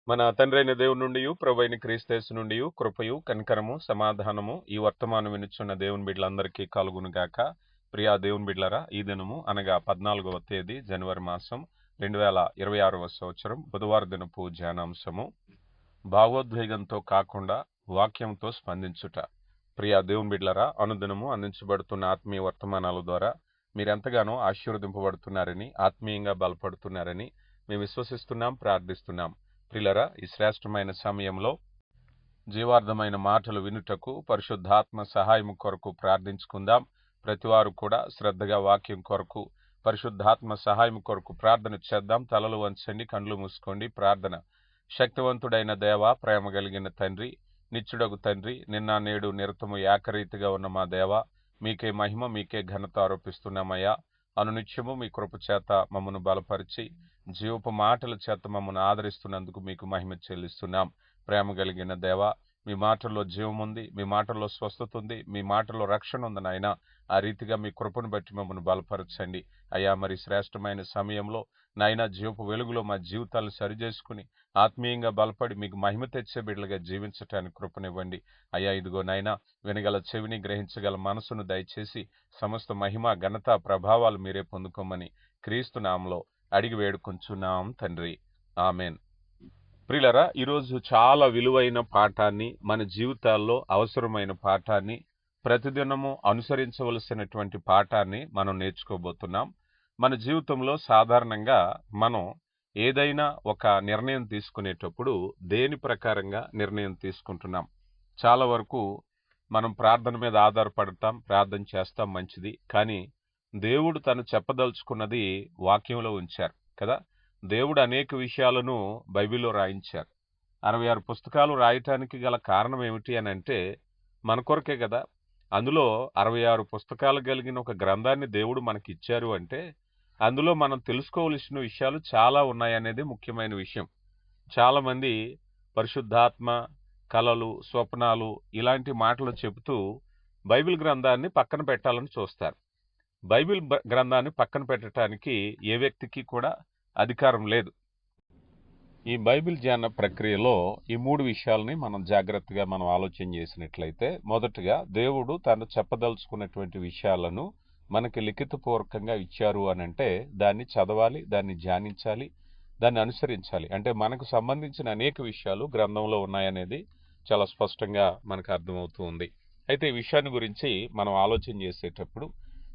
మన తండ్రైన దేవుని నుండి ప్రభువైన క్రీస్తు నుండి కృపయు కనికరము సమాధానము ఈ వర్తమానం వినుచున్న దేవుని బిడ్డలందరికీ కలుగును గాక. ప్రియా దేవుని బిడ్డలారా, ఈ దినము అనగా 14వ తేదీ జనవరి మాసం 2026వ సంవత్సరం బుధవార దినపు ధ్యానాంశము భావోద్వేగంతో కాకుండా వాక్యంతో స్పందించుట. ప్రియా దేవుని బిడ్డలారా, అనుదినము అందించబడుతున్న ఆత్మీయ వర్తమానాల ద్వారా మీరెంతగానో ఆశీర్వదింపబడుతున్నారని, ఆత్మీయంగా బలపడుతున్నారని మేము విశ్వసిస్తున్నాం, ప్రార్థిస్తున్నాం. ప్రియులారా, ఈ శ్రేష్టమైన సమయంలో జీవార్థమైన మాటలు వినుటకు పరిశుద్ధాత్మ సహాయం కొరకు ప్రార్థించుకుందాం. ప్రతివారు కూడా శ్రద్ధగా వాక్యం కొరకు పరిశుద్ధాత్మ సహాయం కొరకు ప్రార్థన చేద్దాం. తలలు వంచండి, కండ్లు మూసుకోండి. ప్రార్థన. శక్తివంతుడైన దేవ, ప్రేమ కలిగిన తండ్రి, నిత్యుడగు తండ్రి, నిన్న నేడు నిరతము ఏకరీతిగా ఉన్న మా దేవ, మీకే మహిమ, మీకే ఘనత ఆరోపిస్తున్నామయ్యా. అనునిత్యము మీ కృప చేత మమ్మను బలపరిచి జీవపు మాటల చేత మమ్మల్ని ఆదరిస్తున్నందుకు మీకు మహిమ చెల్లిస్తున్నాం. ప్రేమ కలిగిన దేవ, మీ మాటల్లో జీవం ఉంది, మీ మాటల్లో స్వస్థత ఉంది, మీ మాటల్లో రక్షణ ఉంది నాయన. ఆ రీతిగా మీ కృపను బట్టి మమ్మల్ని బలపరచండి అయ్యా. మరి శ్రేష్టమైన సమయంలో నాయన జీవపు వెలుగులో మా జీవితాలను సరిచేసుకుని ఆత్మీయంగా బలపడి మీకు మహిమ తెచ్చే బిడ్డలుగా జీవించటానికి కృపనివ్వండి అయ్యా. ఇదిగో నాయన, వినగల చెవిని, గ్రహించగల మనసును దయచేసి సమస్త మహిమ, ఘనత, ప్రభావాలు మీరే పొందుకోమని క్రీస్తు నామములో అడిగి వేడుకొంచున్నాం తండ్రి, ఆమెన్. ప్రియులారా, ఈరోజు చాలా విలువైన పాఠాన్ని, మన జీవితాల్లో అవసరమైన పాఠాన్ని, ప్రతిదినము అనుసరించవలసినటువంటి పాఠాన్ని మనం నేర్చుకోబోతున్నాం. మన జీవితంలో సాధారణంగా మనం ఏదైనా ఒక నిర్ణయం తీసుకునేటప్పుడు దేని ప్రకారంగా నిర్ణయం తీసుకుంటున్నాం? చాలా వరకు మనం ప్రార్థన మీద ఆధారపడతాం, ప్రార్థన చేస్తాం, మంచిది. కానీ దేవుడు తను చెప్పదలుచుకున్నది వాక్యంలో ఉంచారు కదా. దేవుడు అనేక విషయాలను బైబిల్లో రాయించారు. 66 పుస్తకాలు రాయటానికి గల కారణం ఏమిటి అని అంటే మన కొరకే కదా. అందులో 66 పుస్తకాలు కలిగిన ఒక గ్రంథాన్ని దేవుడు మనకి ఇచ్చారు అంటే అందులో మనం తెలుసుకోవలసిన విషయాలు చాలా ఉన్నాయనేది ముఖ్యమైన విషయం. చాలామంది పరిశుద్ధాత్మ, కలలు, స్వప్నాలు ఇలాంటి మాటలు చెబుతూ బైబిల్ గ్రంథాన్ని పక్కన పెట్టాలని చూస్తారు. బైబిల్ గ్రంథాన్ని పక్కన పెట్టడానికి ఏ వ్యక్తికి కూడా అధికారం లేదు. ఈ బైబిల్ ధ్యాన ప్రక్రియలో ఈ 3 విషయాలని మనం జాగ్రత్తగా ఆలోచన చేసినట్లయితే, మొదటగా దేవుడు తను చెప్పదలుచుకున్నటువంటి విషయాలను మనకి లిఖితపూర్వకంగా ఇచ్చారు అని అంటే దాన్ని చదవాలి, దాన్ని ధ్యానించాలి, దాన్ని అనుసరించాలి. అంటే మనకు సంబంధించిన అనేక విషయాలు గ్రంథంలో ఉన్నాయనేది చాలా స్పష్టంగా మనకు అర్థమవుతూ ఉంది. అయితే ఈ విషయాన్ని గురించి మనం ఆలోచన చేసేటప్పుడు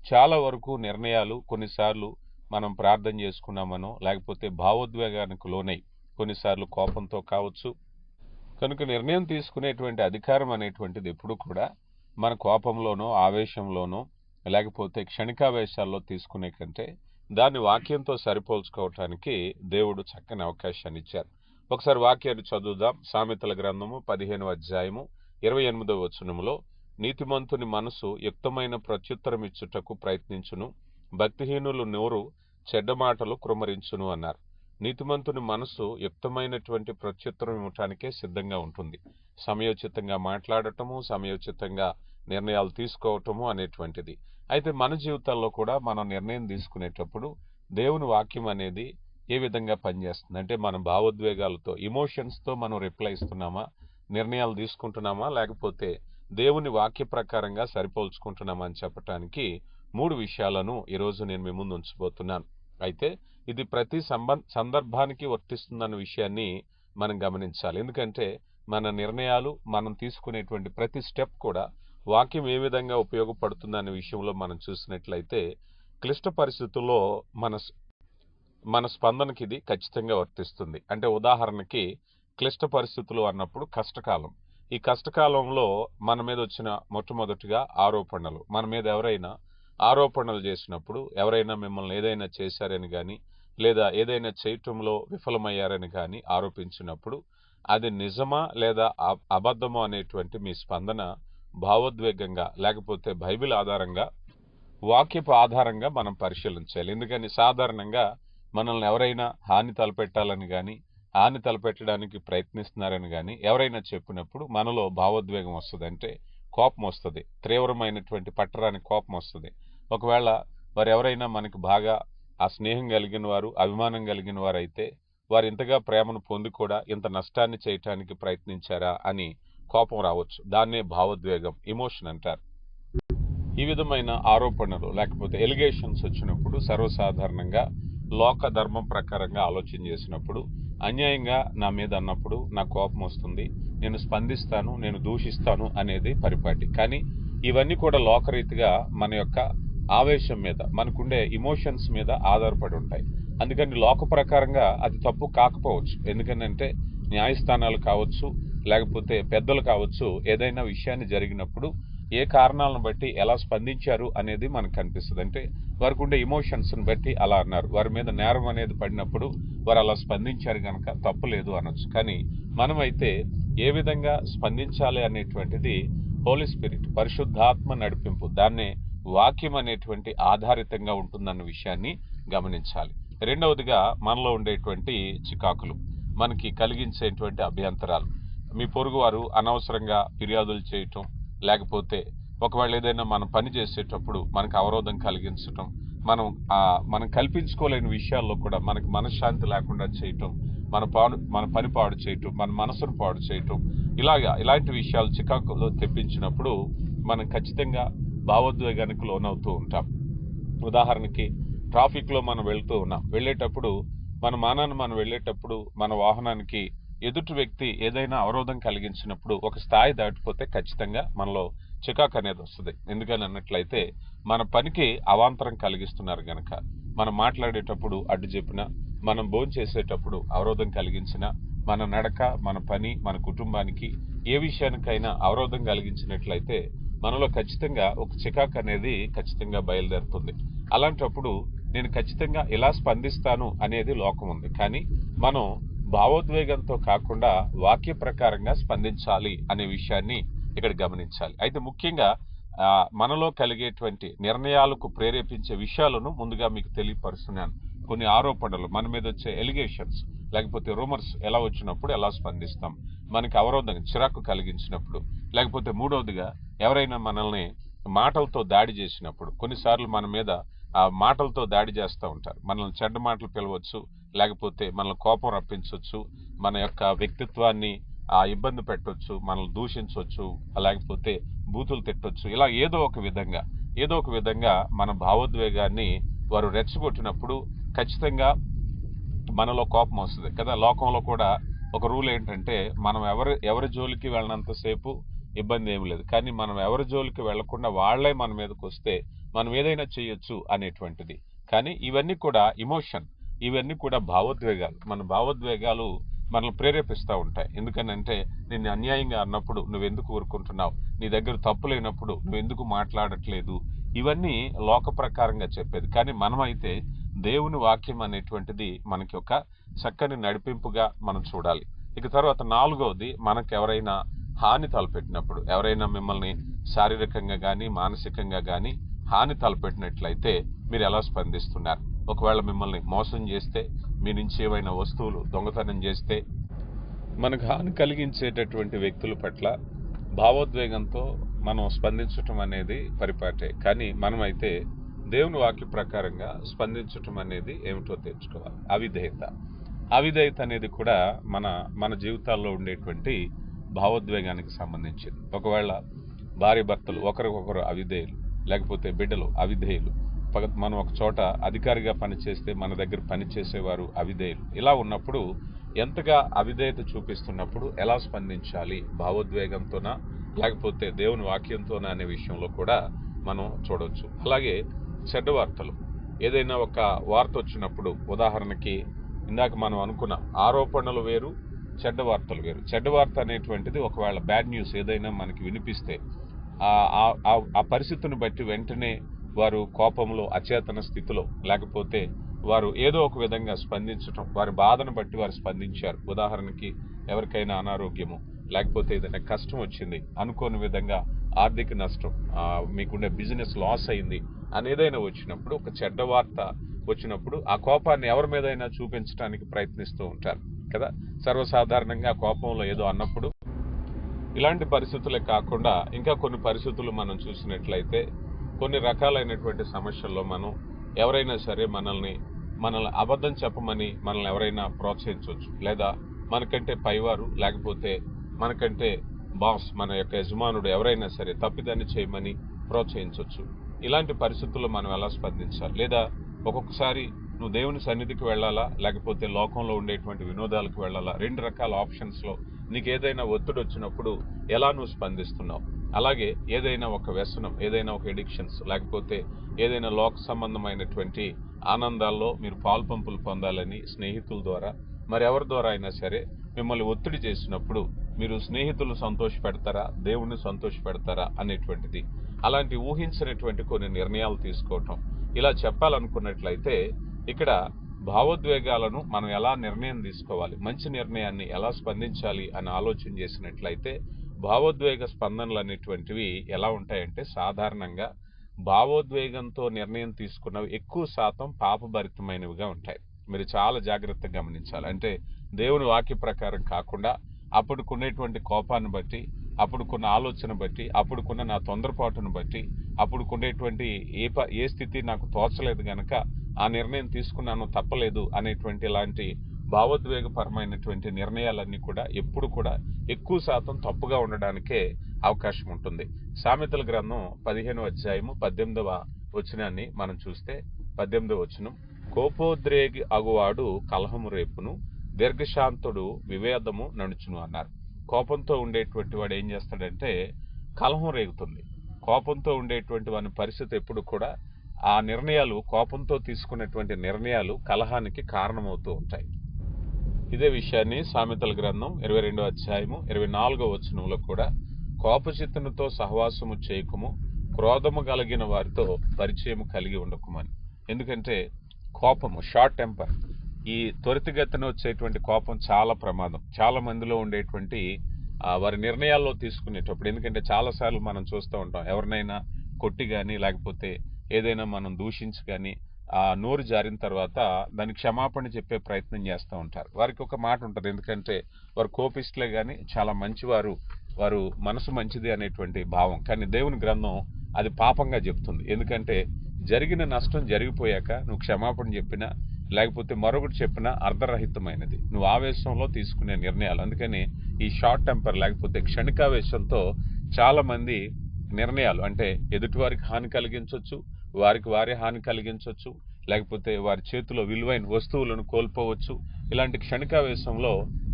చాలా వరకు నిర్ణయాలు కొన్నిసార్లు మనం ప్రార్థన చేసుకున్నామనో, లేకపోతే భావోద్వేగానికి లోనై కొన్నిసార్లు కోపంతో కావచ్చు. కనుక నిర్ణయం తీసుకునేటువంటి అధికారం అనేటువంటిది ఎప్పుడు కూడా మన కోపంలోనో, ఆవేశంలోనో, లేకపోతే క్షణికావేశాల్లో తీసుకునే కంటే దాన్ని వాక్యంతో సరిపోల్చుకోవటానికి దేవుడు చక్కని అవకాశాన్ని ఇచ్చారు. ఒకసారి వాక్యాన్ని చదువుదాం. సామెతల గ్రంథము 15వ అధ్యాయము 28వ వచనములో, నీతిమంతుని మనసు యుక్తమైన ప్రత్యుత్తరం ఇచ్చుటకు ప్రయత్నించును, భక్తిహీనులు నోరు చెడ్డ మాటలు కృమరించును అన్నారు. నీతిమంతుని మనసు యుక్తమైనటువంటి ప్రత్యుత్తరం ఇవ్వటానికే సిద్ధంగా ఉంటుంది. సమయోచితంగా మాట్లాడటము, సమయోచితంగా నిర్ణయాలు తీసుకోవటము అనేటువంటిది. అయితే మన జీవితాల్లో కూడా మనం నిర్ణయం తీసుకునేటప్పుడు దేవుని వాక్యం అనేది ఏ విధంగా పనిచేస్తుంది అంటే మన భావోద్వేగాలతో, ఇమోషన్స్తో మనం రిప్లై ఇస్తున్నామా, నిర్ణయాలు తీసుకుంటున్నామా, లేకపోతే దేవుని వాక్య ప్రకారంగా సరిపోల్చుకుంటున్నామా అని చెప్పటానికి 3 విషయాలను ఈరోజు నేను మీ ముందు ఉంచబోతున్నాను. అయితే ఇది ప్రతి సందర్భానికి వర్తిస్తుందన్న విషయాన్ని మనం గమనించాలి. ఎందుకంటే మన నిర్ణయాలు, మనం తీసుకునేటువంటి ప్రతి స్టెప్ కూడా వాక్యం ఏ విధంగా ఉపయోగపడుతుందనే విషయంలో మనం చూసినట్లయితే క్లిష్ట పరిస్థితుల్లో మన స్పందనకి ఇది ఖచ్చితంగా వర్తిస్తుంది. అంటే ఉదాహరణకి క్లిష్ట పరిస్థితులు అన్నప్పుడు కష్టకాలం. ఈ కష్టకాలంలో మన మీద వచ్చిన మొట్టమొదటిగా ఆరోపణలు. మన మీద ఎవరైనా ఆరోపణలు చేసినప్పుడు, ఎవరైనా మిమ్మల్ని ఏదైనా చేశారని కానీ, లేదా ఏదైనా చేయటంలో విఫలమయ్యారని కానీ ఆరోపించినప్పుడు అది నిజమా లేదా అబద్ధమా అనేటువంటి మీ స్పందన భావోద్వేగంగా, లేకపోతే బైబిల్ ఆధారంగా, వాక్యపు ఆధారంగా మనం పరిశీలించాలి. ఎందుకని సాధారణంగా మనల్ని ఎవరైనా హాని తలపెట్టాలని కానీ, హాని తలపెట్టడానికి ప్రయత్నిస్తున్నారని కానీ ఎవరైనా చెప్పినప్పుడు మనలో భావోద్వేగం వస్తుంది. అంటే కోపం వస్తుంది, తీవ్రమైనటువంటి పట్టరాని కోపం వస్తుంది. ఒకవేళ వారు ఎవరైనా మనకి బాగా ఆ స్నేహం కలిగిన వారు, అభిమానం కలిగిన వారు అయితే వారు ఇంతగా ప్రేమను పొంది కూడా ఇంత నష్టాన్ని చేయటానికి ప్రయత్నించారా అని కోపం రావచ్చు. దాన్నే భావోద్వేగం, ఎమోషన్ అంటారు. ఈ విధమైన ఆరోపణలు లేకపోతే ఎలిగేషన్స్ వచ్చినప్పుడు సర్వసాధారణంగా లోక ధర్మం ప్రకారంగా ఆలోచన చేసినప్పుడు అన్యాయంగా నా మీద అన్నప్పుడు నా కోపం వస్తుంది, నేను స్పందిస్తాను, నేను దూషిస్తాను అనేది పరిపాటి. కానీ ఇవన్నీ కూడా లోకరీతిగా మన యొక్క ఆవేశం మీద, మనకుండే ఇమోషన్స్ మీద ఆధారపడి ఉంటాయి. అందుకని లోక ప్రకారంగా అది తప్పు కాకపోవచ్చు. ఎందుకంటే న్యాయస్థానాలు కావచ్చు, లేకపోతే పెద్దలు కావచ్చు, ఏదైనా విషయాన్ని జరిగినప్పుడు ఏ కారణాలను బట్టి ఎలా స్పందించారు అనేది మనకు కనిపిస్తుంది. అంటే వారికి ఉండే ఇమోషన్స్ని బట్టి అలా అన్నారు. వారి మీద నేరం అనేది పడినప్పుడు వారు అలా స్పందించారు కనుక తప్పులేదు అనొచ్చు. కానీ మనమైతే ఏ విధంగా స్పందించాలి అనేటువంటిది హోలీ స్పిరిట్, పరిశుద్ధాత్మ నడిపింపు, దాన్నే వాక్యం అనేటువంటి ఆధారితంగా ఉంటుందన్న విషయాన్ని గమనించాలి. రెండవదిగా మనలో ఉండేటువంటి చికాకులు, మనకి కలిగించేటువంటి అభ్యంతరాలు. మీ పొరుగువారు అనవసరంగా ఫిర్యాదులు చేయటం, లేకపోతే ఒకవేళ ఏదైనా మనం పని చేసేటప్పుడు మనకు అవరోధం కలిగించటం, మనం కల్పించుకోలేని విషయాల్లో కూడా మనకు మనశ్శాంతి లేకుండా చేయటం, మన పని పాడు చేయటం, మన మనసును పాడు చేయటం, ఇలాంటి విషయాలు చికాకులో తెప్పించినప్పుడు మనం ఖచ్చితంగా భావోద్వేగానికి లోనవుతూ ఉంటాం. ఉదాహరణకి ట్రాఫిక్లో మనం వెళ్తూ ఉన్నాం, వెళ్ళేటప్పుడు మనం వెళ్ళేటప్పుడు మన వాహనానికి ఎదుటి వ్యక్తి ఏదైనా అవరోధం కలిగించినప్పుడు ఒక స్థాయి దాటిపోతే ఖచ్చితంగా మనలో చికాకు అనేది వస్తుంది. ఎందుకని అన్నట్లయితే మన పనికి అవాంతరం కలిగిస్తున్నారు గనక. మనం మాట్లాడేటప్పుడు అడ్డు చెప్పినా, మనం భోంచేసేటప్పుడు అవరోధం కలిగించినా, మన నడక, మన పని, మన కుటుంబానికి ఏ విషయానికైనా అవరోధం కలిగించినట్లయితే మనలో ఖచ్చితంగా ఒక చికాకు అనేది ఖచ్చితంగా బయలుదేరుతుంది. అలాంటప్పుడు నేను ఖచ్చితంగా ఎలా స్పందిస్తాను అనేది లోకం ఉంది. కానీ మనం భావోద్వేగంతో కాకుండా వాక్య ప్రకారంగా స్పందించాలి అనే విషయాన్ని ఇక్కడ గమనించాలి. అయితే ముఖ్యంగా మనలో కలిగేటువంటి నిర్ణయాలకు ప్రేరేపించే విషయాలను ముందుగా మీకు తెలియపరుస్తున్నాను. కొన్ని ఆరోపణలు, మన మీద వచ్చే ఎలిగేషన్స్ లేకపోతే రూమర్స్ ఎలా వచ్చినప్పుడు ఎలా స్పందిస్తాం, మనకి అవరోధం చిరాకు కలిగించినప్పుడు, లేకపోతే మూడవదిగా ఎవరైనా మనల్ని మాటలతో దాడి చేసినప్పుడు. కొన్నిసార్లు మన మీద మాటలతో దాడి చేస్తూ ఉంటారు. మనల్ని చెడ్డ మాటలు పిలవచ్చు, లేకపోతే మనల్ని కోపం రప్పించవచ్చు, మన యొక్క వ్యక్తిత్వాన్ని ఇబ్బంది పెట్టవచ్చు, మనల్ని దూషించవచ్చు, లేకపోతే బూతులు తిట్టొచ్చు. ఇలా ఏదో ఒక విధంగా మన భావోద్వేగాన్ని వారు రెచ్చగొట్టినప్పుడు ఖచ్చితంగా మనలో కోపం వస్తుంది కదా. లోకంలో కూడా ఒక రూల్ ఏంటంటే మనం ఎవరి జోలికి వెళ్ళినంతసేపు ఇబ్బంది ఏమి లేదు. కానీ మనం ఎవరి జోలికి వెళ్లకుండా వాళ్లే మన మీదకి వస్తే మనం ఏదైనా చేయొచ్చు అనేటువంటిది. కానీ ఇవన్నీ కూడా ఇమోషన్, ఇవన్నీ కూడా భావోద్వేగాలు. మన భావోద్వేగాలు మనల్ని ప్రేరేపిస్తూ ఉంటాయి. ఎందుకనంటే నిన్ను అన్యాయంగా అన్నప్పుడు నువ్వెందుకు ఊరుకుంటున్నావు, నీ దగ్గర తప్పు లేనప్పుడు నువ్వెందుకు మాట్లాడట్లేదు, ఇవన్నీ లోక ప్రకారంగా చెప్పేది. కానీ మనమైతే దేవుని వాక్యం అనేటువంటిది మనకి ఒక చక్కని నడిపింపుగా మనం చూడాలి. ఇక తర్వాత నాలుగవది, మనకు ఎవరైనా హాని తలపెట్టినప్పుడు, ఎవరైనా మిమ్మల్ని శారీరకంగా కానీ మానసికంగా కానీ హాని తలపెట్టినట్లయితే మీరు ఎలా స్పందిస్తున్నారు. ఒకవేళ మిమ్మల్ని మోసం చేస్తే, మీ నుంచి ఏవైనా వస్తువులు దొంగతనం చేస్తే, మనకు హాని కలిగించేటటువంటి వ్యక్తుల పట్ల భావోద్వేగంతో మనం స్పందించటం అనేది పరిపాటే. కానీ మనమైతే దేవుని వాక్య ప్రకారంగా స్పందించటం అనేది ఏమిటో తెచ్చుకోవాలి. అవిధేయత అనేది కూడా మన జీవితాల్లో ఉండేటువంటి భావోద్వేగానికి సంబంధించింది. ఒకవేళ భార్య భర్తలు ఒకరికొకరు అవిధేయులు, లేకపోతే బిడ్డలు అవిధేయులు, మనం ఒక చోట అధికారిగా పనిచేస్తే మన దగ్గర పనిచేసేవారు అవిధేయులు, ఇలా ఉన్నప్పుడు ఎంతగా అవిధేయత చూపిస్తున్నప్పుడు ఎలా స్పందించాలి, భావోద్వేగంతోనా లేకపోతే దేవుని వాక్యంతోనా అనే విషయంలో కూడా మనం చూడవచ్చు. అలాగే చెడ్డ వార్తలు, ఏదైనా ఒక వార్త వచ్చినప్పుడు, ఉదాహరణకి ఇందాక మనం అనుకున్న ఆరోపణలు వేరు, చెడ్డ వార్తలు వేరు. చెడ్డ వార్త అనేటువంటిది ఒకవేళ బ్యాడ్ న్యూస్ ఏదైనా మనకి వినిపిస్తే ఆ పరిస్థితిని బట్టి వెంటనే వారు కోపంలో, అచేతన స్థితిలో, లేకపోతే వారు ఏదో ఒక విధంగా స్పందించటం, వారి బాధను బట్టి వారు స్పందించారు. ఉదాహరణకి ఎవరికైనా అనారోగ్యము, లేకపోతే ఏదైనా కష్టం వచ్చింది, అనుకోని విధంగా ఆర్థిక నష్టం, మీకుండే బిజినెస్ లాస్ అయింది అనేదైనా వచ్చినప్పుడు, ఒక చెడ్డ వార్త వచ్చినప్పుడు ఆ కోపాన్ని ఎవరి మీదైనా చూపించడానికి ప్రయత్నిస్తూ ఉంటారు కదా. సర్వసాధారణంగా కోపంలో ఏదో అన్నప్పుడు ఇలాంటి పరిస్థితులే కాకుండా ఇంకా కొన్ని పరిస్థితులు మనం చూసినట్లయితే కొన్ని రకాలైనటువంటి సమస్యల్లో మనం ఎవరైనా సరే మనల్ని మనల్ని అబద్ధం చెప్పమని మనల్ని ఎవరైనా ప్రోత్సహించవచ్చు, లేదా మనకంటే పైవారు లేకపోతే మనకంటే బాస్, మన యొక్క యజమానుడు ఎవరైనా సరే తప్పిదాన్ని చేయమని ప్రోత్సహించవచ్చు. ఇలాంటి పరిస్థితుల్లో మనం ఎలా స్పందించాలి? లేదా ఒక్కొక్కసారి నువ్వు దేవుని సన్నిధికి వెళ్ళాలా లేకపోతే లోకంలో ఉండేటువంటి వినోదాలకు వెళ్ళాలా? 2 రకాల ఆప్షన్స్లో నీకు ఏదైనా ఒత్తిడి వచ్చినప్పుడు ఎలా నువ్వు స్పందిస్తున్నావు? అలాగే ఏదైనా ఒక వ్యసనం, ఏదైనా ఒక ఎడిక్షన్స్, లేకపోతే ఏదైనా లోక సంబంధమైనటువంటి ఆనందాల్లో మీరు పాల్పంపులు పొందాలని స్నేహితుల ద్వారా మరి ఎవరి ద్వారా అయినా సరే మిమ్మల్ని ఒత్తిడి చేసినప్పుడు మీరు స్నేహితులు సంతోష పెడతారా, దేవుణ్ణి సంతోష పెడతారా అనేటువంటిది, అలాంటి ఊహించినటువంటి కొన్ని నిర్ణయాలు తీసుకోవటం. ఇలా చెప్పాలనుకున్నట్లయితే ఇక్కడ భావోద్వేగాలను మనం ఎలా నిర్ణయం తీసుకోవాలి, మంచి నిర్ణయాన్ని ఎలా స్పందించాలి అని ఆలోచన చేసినట్లయితే భావోద్వేగ స్పందనలు అనేటువంటివి ఎలా ఉంటాయంటే సాధారణంగా భావోద్వేగంతో నిర్ణయం తీసుకున్నవి ఎక్కువ శాతం పాపభరితమైనవిగా ఉంటాయి. మీరు చాలా జాగ్రత్తగా గమనించాలి. అంటే దేవుని వాక్య ప్రకారం కాకుండా అప్పుడుకునేటువంటి కోపాన్ని బట్టి, అప్పుడుకున్న ఆలోచన బట్టి, అప్పుడుకున్న నా తొందరపాటును బట్టి, అప్పుడుకునేటువంటి ఏ స్థితి నాకు తోచలేదు గనక ఆ నిర్ణయం తీసుకున్నాను, తప్పలేదు అనేటువంటి ఇలాంటి భావోద్వేగపరమైనటువంటి నిర్ణయాలన్నీ కూడా ఎప్పుడు కూడా ఎక్కువ శాతం తప్పుగా ఉండడానికే అవకాశం ఉంటుంది. సామెతల గ్రంథం 15వ అధ్యాయము 18వ వచనాన్ని మనం చూస్తే 18వ వచనం, కోపోద్రేగి అగువాడు కలహము రేపును, దీర్ఘశాంతుడు వివేదము నడుచును అన్నారు. కోపంతో ఉండేటువంటి వాడు ఏం చేస్తాడంటే కలహం రేగుతుంది. కోపంతో ఉండేటువంటి వాని పరిస్థితి ఎప్పుడు కూడా ఆ నిర్ణయాలు, కోపంతో తీసుకున్నటువంటి నిర్ణయాలు కలహానికి కారణమవుతూ ఉంటాయి. ఇదే విషయాన్ని సామెతల గ్రంథం 22వ అధ్యాయము 24వ వచనంలో కూడా కోపచిత్తునితో సహవాసము చేయకుము, క్రోధము కలిగిన వారితో పరిచయము కలిగి ఉండకుమని. ఎందుకంటే కోపము, షార్ట్ టెంపర్, ఈ త్వరితగతిన వచ్చేటువంటి కోపం చాలా ప్రమాదం. చాలా మందిలో ఉండేటువంటి వారి నిర్ణయాల్లో తీసుకునేటప్పుడు, ఎందుకంటే చాలాసార్లు మనం చూస్తూ ఉంటాం, ఎవరినైనా కొట్టి కానీ లేకపోతే ఏదైనా మనం దూషించి కానీ ఆ నోరు జారిన తర్వాత దానికి క్షమాపణ చెప్పే ప్రయత్నం చేస్తూ ఉంటారు. వారికి ఒక మాట ఉంటుంది, ఎందుకంటే వారు కోపిస్టులే కానీ చాలా మంచివారు, వారు మనసు మంచిది అనేటువంటి భావం. కానీ దేవుని గ్రంథం అది పాపంగా చెప్తుంది. ఎందుకంటే జరిగిన నష్టం జరిగిపోయాక నువ్వు క్షమాపణ చెప్పినా లేకపోతే మరొకటి చెప్పినా అర్ధరహితమైనది, నువ్వు ఆవేశంలో తీసుకునే నిర్ణయాలు. అందుకని ఈ షార్ట్ టెంపర్ లేకపోతే క్షణికావేశంతో చాలా మంది నిర్ణయాలు, అంటే ఎదుటివారికి హాని కలిగించవచ్చు, వారికి వారే హాని కలిగించవచ్చు, లేకపోతే వారి చేతిలో విలువైన వస్తువులను కోల్పోవచ్చు. ఇలాంటి క్షణికావేశంలో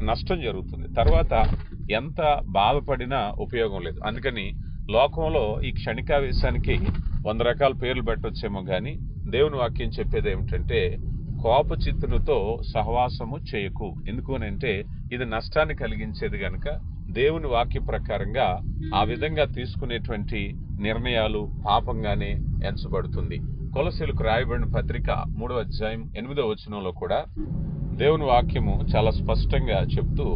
నష్టం జరుగుతుంది. తర్వాత ఎంత బాధపడినా ఉపయోగం లేదు. అందుకని లోకంలో ఈ క్షణికావేశానికి 100 రకాల పేర్లు పెట్టొచ్చేమో కానీ దేవుని వాక్యం చెప్పేది ఏమిటంటే కోపచిత్తునితో సహవాసము చేయకు. ఎందుకు అంటే ఇది నష్టాన్ని కలిగించేది గనక దేవుని వాక్య ప్రకారంగా ఆ విధంగా తీసుకునేటువంటి నిర్ణయాలు పాపంగానే ఎంచబడుతుంది. కొలసీలకు రాయబడిన పత్రిక 3వ అధ్యాయం 8వ వచనంలో కూడా దేవుని వాక్యము చాలా స్పష్టంగా చెప్తూ,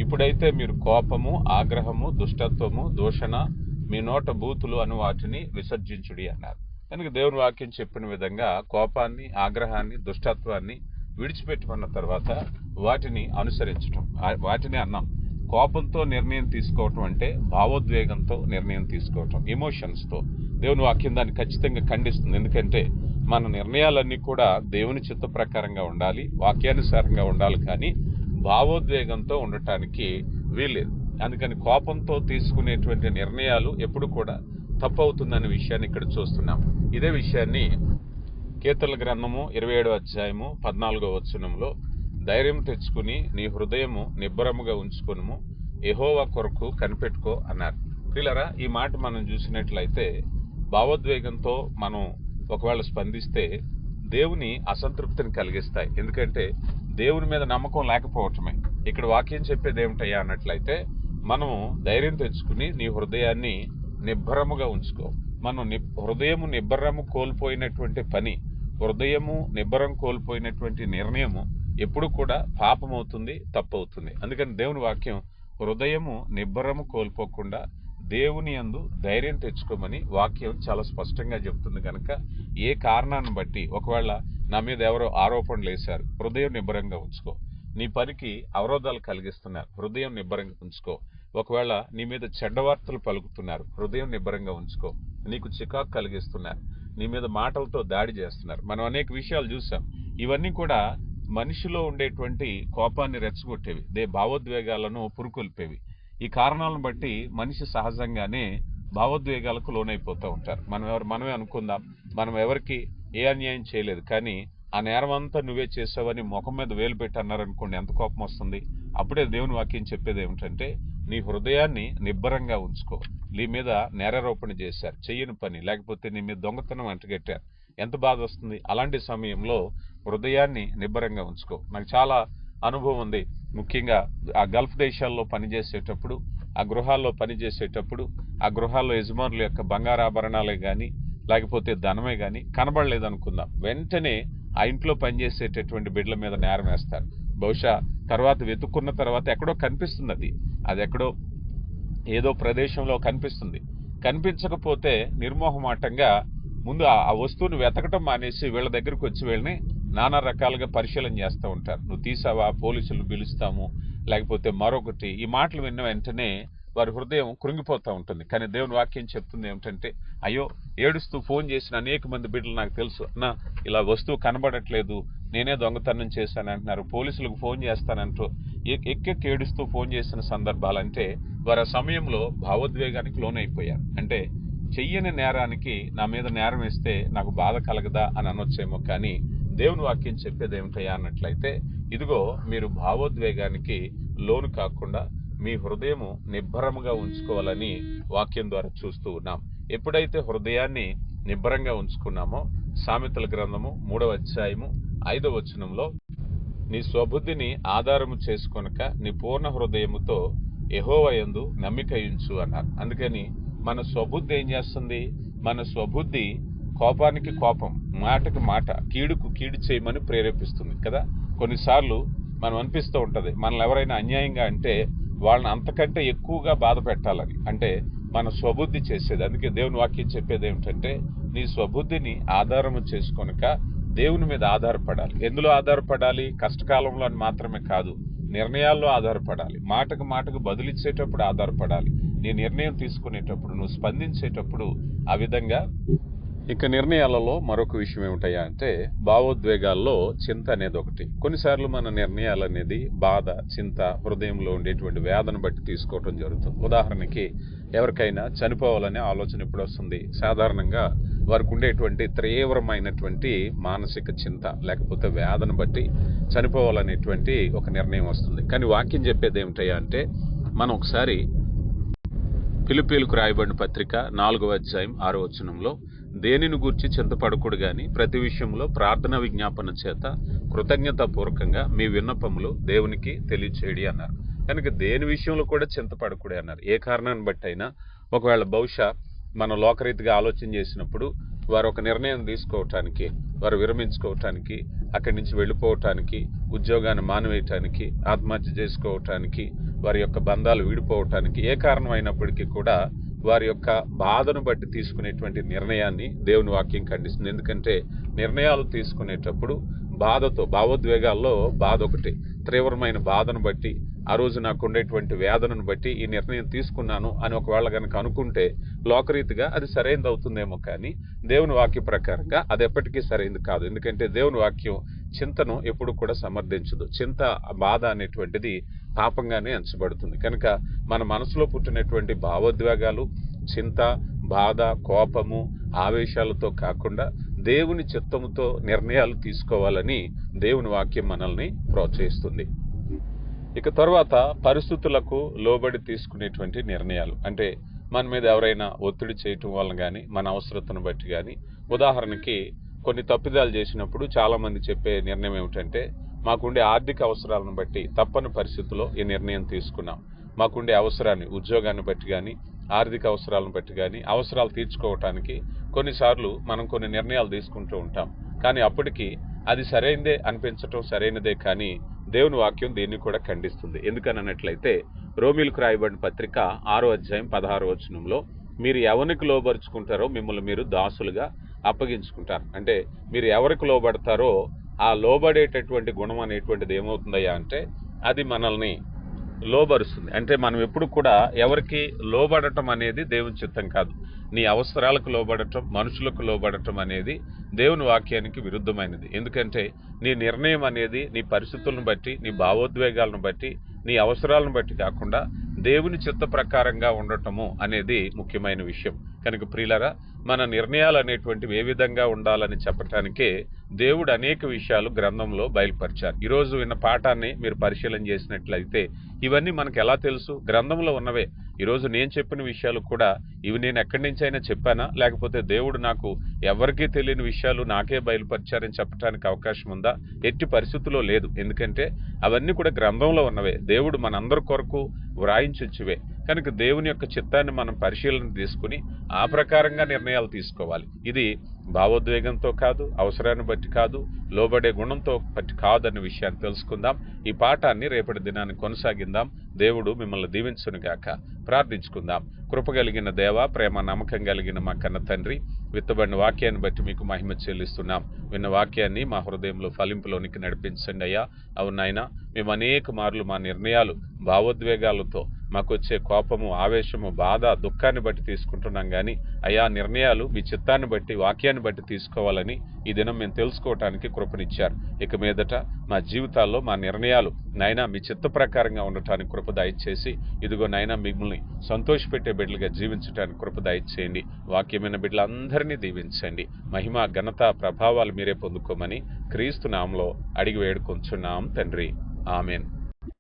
ఇప్పుడైతే మీరు కోపము, ఆగ్రహము, దుష్టత్వము, దూషణ, మీ నోట బూతులు అను వాటిని విసర్జించుడి అన్నారు. కనుక దేవుని వాక్యం చెప్పిన విధంగా కోపాన్ని, ఆగ్రహాన్ని, దుష్టత్వాన్ని విడిచిపెట్టుకున్న తర్వాత వాటిని అనుసరించటం, వాటిని అన్నాం. కోపంతో నిర్ణయం తీసుకోవటం అంటే భావోద్వేగంతో నిర్ణయం తీసుకోవటం, ఎమోషన్స్తో. దేవుని వాక్యం దాన్ని ఖచ్చితంగా ఖండిస్తుంది. ఎందుకంటే మన నిర్ణయాలన్నీ కూడా దేవుని చిత్త ప్రకారంగా ఉండాలి, వాక్యానుసారంగా ఉండాలి, కానీ భావోద్వేగంతో ఉండటానికి వీల్లేదు. అందుకని కోపంతో తీసుకునేటువంటి నిర్ణయాలు ఎప్పుడు కూడా తప్పు అవుతుందనే విషయాన్ని ఇక్కడ చూస్తున్నాం. ఇదే విషయాన్ని కీర్తనల గ్రంథము 27వ అధ్యాయము 14వ వచనంలో, ధైర్యం తెచ్చుకుని నీ హృదయము నిబ్బరముగా ఉంచుకొనుము, యెహోవా కొరకు కనిపెట్టుకో అన్నారు. ప్రియులారా, ఈ మాట మనం చూసినట్లయితే భావోద్వేగంతో మనం ఒకవేళ స్పందిస్తే దేవుని అసంతృప్తిని కలిగిస్తాయి. ఎందుకంటే దేవుని మీద నమ్మకం లేకపోవటమే. ఇక్కడ వాక్యం చెప్పేది ఏమిటయ్యా అన్నట్లయితే, మనము ధైర్యం తెచ్చుకుని నీ హృదయాన్ని నిబ్బరముగా ఉంచుకో. మనం హృదయము నిబ్బరము కోల్పోయినటువంటి పని, హృదయము నిబ్బరం కోల్పోయినటువంటి నిర్ణయము ఎప్పుడు కూడా పాపమవుతుంది, తప్పవుతుంది. అందుకని దేవుని వాక్యం హృదయము నిబ్బరము కోల్పోకుండా దేవుని యందు ధైర్యం తెచ్చుకోమని వాక్యం చాలా స్పష్టంగా చెప్తుంది. కనుక ఏ కారణాన్ని బట్టి ఒకవేళ నా మీద ఎవరో ఆరోపణలు వేశారు, హృదయం నిబ్బరంగా ఉంచుకో. నీ పనికి అవరోధాలు కలిగిస్తున్నారు, హృదయం నిబ్బరంగా ఉంచుకో. ఒకవేళ నీ మీద చెడ్డ వార్తలు పలుకుతున్నారు, హృదయం నిబ్బరంగా ఉంచుకో. నీకు చికాకు కలిగిస్తున్నారు, నీ మీద మాటలతో దాడి చేస్తున్నారు. మనం అనేక విషయాలు చూసాం. ఇవన్నీ కూడా మనిషిలో ఉండేటువంటి కోపాన్ని రెచ్చగొట్టేవి, భావోద్వేగాలను పురుకొల్పేవి. ఈ కారణాలను బట్టి మనిషి సహజంగానే భావోద్వేగాలకు లోనైపోతూ ఉంటారు. మనమే అనుకుందాం, మనం ఎవరికి ఏ అన్యాయం చేయలేదు, కానీ ఆ నేరం అంతా నువ్వే చేసావని ముఖం మీద వేలు పెట్టి అన్నారనుకోండి, ఎంత కోపం వస్తుంది. అప్పుడే దేవుని వాక్యం చెప్పేది ఏమిటంటే, నీ హృదయాన్ని నిబ్బరంగా ఉంచుకో. నీ మీద నేరారోపణ చేశారు, చెయ్యని పని, లేకపోతే నీ మీద దొంగతనం అంటగట్టారు, ఎంత బాధ వస్తుంది. అలాంటి సమయంలో హృదయాన్ని నిబ్బరంగా ఉంచుకో. నాకు చాలా అనుభవం ఉంది. ముఖ్యంగా ఆ గల్ఫ్ దేశాల్లో పనిచేసేటప్పుడు, ఆ గృహాల్లో పనిచేసేటప్పుడు, ఆ గృహాల్లో యజమానుల యొక్క బంగారాభరణాలే కానీ లేకపోతే ధనమే కానీ కనబడలేదనుకుందాం, వెంటనే ఆ ఇంట్లో పనిచేసేటటువంటి బిడ్డల మీద నేరం వేస్తారు. బహుశా తర్వాత వెతుక్కున్న తర్వాత ఎక్కడో కనిపిస్తుంది, అది ఎక్కడో ఏదో ప్రదేశంలో కనిపిస్తుంది. కనిపించకపోతే నిర్మోహమాటంగా ముందు ఆ వస్తువుని వెతకటం మానేసి వీళ్ళ దగ్గరకు వచ్చి వీళ్ళని నానా రకాలుగా పరిశీలన చేస్తూ ఉంటారు. నువ్వు తీసావా, పోలీసులు పిలుస్తాము, లేకపోతే మరొకటి. ఈ మాటలు విన్న వెంటనే వారి హృదయం కృంగిపోతూ ఉంటుంది. కానీ దేవుని వాక్యం చెప్తుంది ఏమిటంటే, అయ్యో ఏడుస్తూ ఫోన్ చేసిన అనేక మంది బిడ్డలు నాకు తెలుసు, అన్నా ఇలా వస్తువు కనబడట్లేదు, నేనే దొంగతనం చేశాను అంటున్నారు, పోలీసులకు ఫోన్ చేస్తానంటూ ఎక్కెక్కి ఏడుస్తూ ఫోన్ చేసిన సందర్భాలంటే వారి ఆ సమయంలో భావోద్వేగానికి లోనైపోయారు. అంటే చెయ్యని నేరానికి నా మీద నేరం వేస్తే నాకు బాధ కలగదా అని అనొచ్చేమో, కానీ దేవుని వాక్యం చెప్పేది ఏమిటయ్యా అన్నట్లయితే, ఇదిగో మీరు భావోద్వేగానికి లోను కాకుండా మీ హృదయము నిబ్బరముగా ఉంచుకోవాలని వాక్యం ద్వారా చూస్తూ ఉన్నాం. ఎప్పుడైతే హృదయాన్ని నిబ్బరంగా ఉంచుకున్నామో, సామెతల గ్రంథము 3వ అధ్యాయము 5వ వచనంలో, నీ స్వబుద్ధిని ఆధారము చేసుకొనక నీ పూర్ణ హృదయముతో యెహోవా యందు నమ్మిక ఉంచు అన్నారు. అందుకని మన స్వబుద్ధి ఏం చేస్తుంది? మన స్వబుద్ధి కోపానికి కోపం, మాటకి మాట, కీడుకు కీడు చేయమని ప్రేరేపిస్తుంది కదా. కొన్నిసార్లు మనం అనిపిస్తూ ఉంటుంది, మనల్ని ఎవరైనా అన్యాయంగా అంటే వాళ్ళని అంతకంటే ఎక్కువగా బాధ పెట్టాలని, అంటే మన స్వబుద్ధి చేసేది. అందుకే దేవుని వాక్యం చెప్పేది ఏమిటంటే, నీ స్వబుద్ధిని ఆధారము చేసుకొనక దేవుని మీద ఆధారపడాలి. ఎందులో ఆధారపడాలి? కష్టకాలంలో అని మాత్రమే కాదు, నిర్ణయాల్లో ఆధారపడాలి. మాటకు మాటకు బదులిచ్చేటప్పుడు ఆధారపడాలి. నీ నిర్ణయం తీసుకునేటప్పుడు, నువ్వు స్పందించేటప్పుడు ఆ విధంగా. ఇక నిర్ణయాలలో మరొక విషయం ఏమిటయ్యా అంటే, భావోద్వేగాల్లో చింత అనేది ఒకటి. కొన్నిసార్లు మన నిర్ణయాలు అనేది బాధ, చింత, హృదయంలో ఉండేటువంటి వేదన బట్టి తీసుకోవటం జరుగుతుంది. ఉదాహరణకి ఎవరికైనా చనిపోవాలనే ఆలోచన ఎప్పుడు వస్తుంది? సాధారణంగా వారికి ఉండేటువంటి తీవ్రమైనటువంటి మానసిక చింత లేకపోతే వేదన బట్టి చనిపోవాలనేటువంటి ఒక నిర్ణయం వస్తుంది. కానీ వాక్యం చెప్పేది ఏమిటయ్యా అంటే, మనం ఒకసారి ఫిలిప్పీయులకు రాయబడిన పత్రిక 4వ అధ్యాయం 6వ వచనంలో, దేనిని గూర్చి చింతపడకూడదు గాని ప్రతి విషయంలో ప్రార్థన విజ్ఞాపన చేత కృతజ్ఞతాపూర్వకంగా మీ విన్నపములు దేవునికి తెలియచేయడి అన్నారు. కనుక దేని విషయంలో కూడా చింతపడకూడదు అన్నారు. ఏ కారణాన్ని బట్టి అయినా, ఒకవేళ బహుశా మనం లోకరీతిగా ఆలోచన చేసినప్పుడు వారు ఒక నిర్ణయం తీసుకోవటానికి, వారు విరమించుకోవటానికి, అక్కడి నుంచి వెళ్ళిపోవటానికి, ఉద్యోగాన్ని మానివేయటానికి, ఆత్మహత్య చేసుకోవటానికి, వారి యొక్క బంధాలు విడిపోవటానికి, ఏ కారణం అయినప్పటికీ కూడా వారి యొక్క బాధను బట్టి తీసుకునేటువంటి నిర్ణయాన్ని దేవుని వాక్యం ఖండిస్తుంది. ఎందుకంటే నిర్ణయాలు తీసుకునేటప్పుడు బాధతో, భావోద్వేగాల్లో బాధ ఒకటి, తీవ్రమైన బాధను బట్టి, ఆ రోజు నాకు ఉండేటువంటి వేదనను బట్టి ఈ నిర్ణయం తీసుకున్నాను అని ఒకవేళ కనుక అనుకుంటే లోకరీతిగా అది సరైనది అవుతుందేమో, కానీ దేవుని వాక్య ప్రకారంగా అది ఎప్పటికీ సరైనది కాదు. ఎందుకంటే దేవుని వాక్యం చింతను ఎప్పుడు కూడా సమర్థించదు. చింత, బాధ అనేటువంటిది పాపంగానే ఎంచబడుతుంది. కనుక మన మనసులో పుట్టినటువంటి భావోద్వేగాలు, చింత, బాధ, కోపము, ఆవేశాలతో కాకుండా దేవుని చిత్తముతో నిర్ణయాలు తీసుకోవాలని దేవుని వాక్యం మనల్ని ప్రోత్సహిస్తుంది. ఇక తర్వాత పరిస్థితులకు లోబడి తీసుకునేటువంటి నిర్ణయాలు, అంటే మన మీద ఎవరైనా ఒత్తిడి చేయటం వల్ల కానీ, మన అవసరతను బట్టి కానీ. ఉదాహరణకి కొన్ని తప్పిదాలు చేసినప్పుడు చాలామంది చెప్పే నిర్ణయం ఏమిటంటే, మాకుండే ఆర్థిక అవసరాలను బట్టి తప్పని పరిస్థితుల్లో ఈ నిర్ణయం తీసుకున్నాం. మాకుండే అవసరాన్ని, ఉద్యోగాన్ని బట్టి కానీ, ఆర్థిక అవసరాలను బట్టి కానీ, అవసరాలు తీర్చుకోవటానికి కొన్నిసార్లు మనం కొన్ని నిర్ణయాలు తీసుకుంటూ ఉంటాం. కానీ అప్పటికి అది సరైనదే అనిపించటం సరైనదే, కానీ దేవుని వాక్యం దీన్ని కూడా ఖండిస్తుంది. ఎందుకని అన్నట్లయితే, రోమీయులకు రాయబడిన పత్రిక 6వ అధ్యాయం 16వ వచనంలో, మీరు ఎవరికి లోబరుచుకుంటారో మిమ్మల్ని మీరు దాసులుగా అప్పగించుకుంటారు. అంటే మీరు ఎవరికి లోబడతారో ఆ లోబడేటటువంటి గుణం అనేటువంటిది ఏమవుతుందయ్యా అంటే అది మనల్ని లోబరుస్తుంది. అంటే మనం ఎప్పుడు కూడా ఎవరికి లోబడటం అనేది దేవుని చిత్తం కాదు. నీ అవసరాలకు లోబడటం, మనుషులకు లోబడటం అనేది దేవుని వాక్యానికి విరుద్ధమైనది. ఎందుకంటే నీ నిర్ణయం అనేది నీ పరిస్థితులను బట్టి, నీ భావోద్వేగాలను బట్టి, నీ అవసరాలను బట్టి కాకుండా దేవుని చిత్త ప్రకారంగా ఉండటము అనేది ముఖ్యమైన విషయం. కనుక ప్రియులారా, మన నిర్ణయాలు అనేటువంటివి ఏ విధంగా ఉండాలని చెప్పటానికే దేవుడు అనేక విషయాలు గ్రంథంలో బయలుపరిచారు. ఈరోజు విన్న పాఠాన్ని మీరు పరిశీలన చేసినట్లయితే ఇవన్నీ మనకు ఎలా తెలుసు? గ్రంథంలో ఉన్నవే. ఈరోజు నేను చెప్పిన విషయాలు కూడా ఇవి నేను ఎక్కడి నుంచి అయినా చెప్పానా, లేకపోతే దేవుడు నాకు ఎవరికీ తెలియని విషయాలు నాకే బయలుపరిచారని చెప్పడానికి అవకాశం ఉందా? ఎట్టి పరిస్థితుల్లో లేదు. ఎందుకంటే అవన్నీ కూడా గ్రంథంలో ఉన్నవే, దేవుడు మనందరి కొరకు వ్రాయించువే. కనుక దేవుని యొక్క చిత్తాన్ని మనం పరిశీలన తీసుకుని ఆ ప్రకారంగా నిర్ణయాలు తీసుకోవాలి. ఇది భావోద్వేగంతో కాదు, అవసరాన్ని బట్టి కాదు, లోబడే గుణంతో బట్టి కాదన్న విషయాన్ని తెలుసుకుందాం. ఈ పాఠాన్ని రేపటి దినాన్ని కొనసాగిందాం. దేవుడు మిమ్మల్ని దీవించునుగాక. ప్రార్థించుకుందాం. కృప కలిగిన దేవ, ప్రేమ నమ్మకం కలిగిన మా కన్న తండ్రి, విత్తబడిన వాక్యాన్ని బట్టి మీకు మహిమ చెల్లిస్తున్నాం. విన్న వాక్యాన్ని మా హృదయంలో ఫలింపులోనికి నడిపించండి అయ్యా. అవునాయన, మేము అనేక మార్లు మా నిర్ణయాలు భావోద్వేగాలతో మాకు వచ్చే కోపము, ఆవేశము, బాధ, దుఃఖాన్ని బట్టి తీసుకుంటున్నాం. కానీ అయా నిర్ణయాలు మీ చిత్తాన్ని బట్టి, వాక్యాన్ని బట్టి తీసుకోవాలని ఈ దినం మేము తెలుసుకోవటానికి కృపనిచ్చారు. ఇక మీదట మా జీవితాల్లో మా నిర్ణయాలు నాయనా మీ చిత్త ప్రకారంగా ఉండటానికి కృప దయచేసి, ఇదిగో నాయనా మిమ్మల్ని సంతోషపెట్టే బిడ్డలుగా జీవించడానికి కృప దయచేయండి. వాక్యమైన బిడ్డలందరినీ దీవించండి. మహిమ, ఘనత, ప్రభావాలు మీరే పొందుకోమని క్రీస్తు నామములో అడిగి వేడుకొంచున్నాం తండ్రి. ఆమెన్.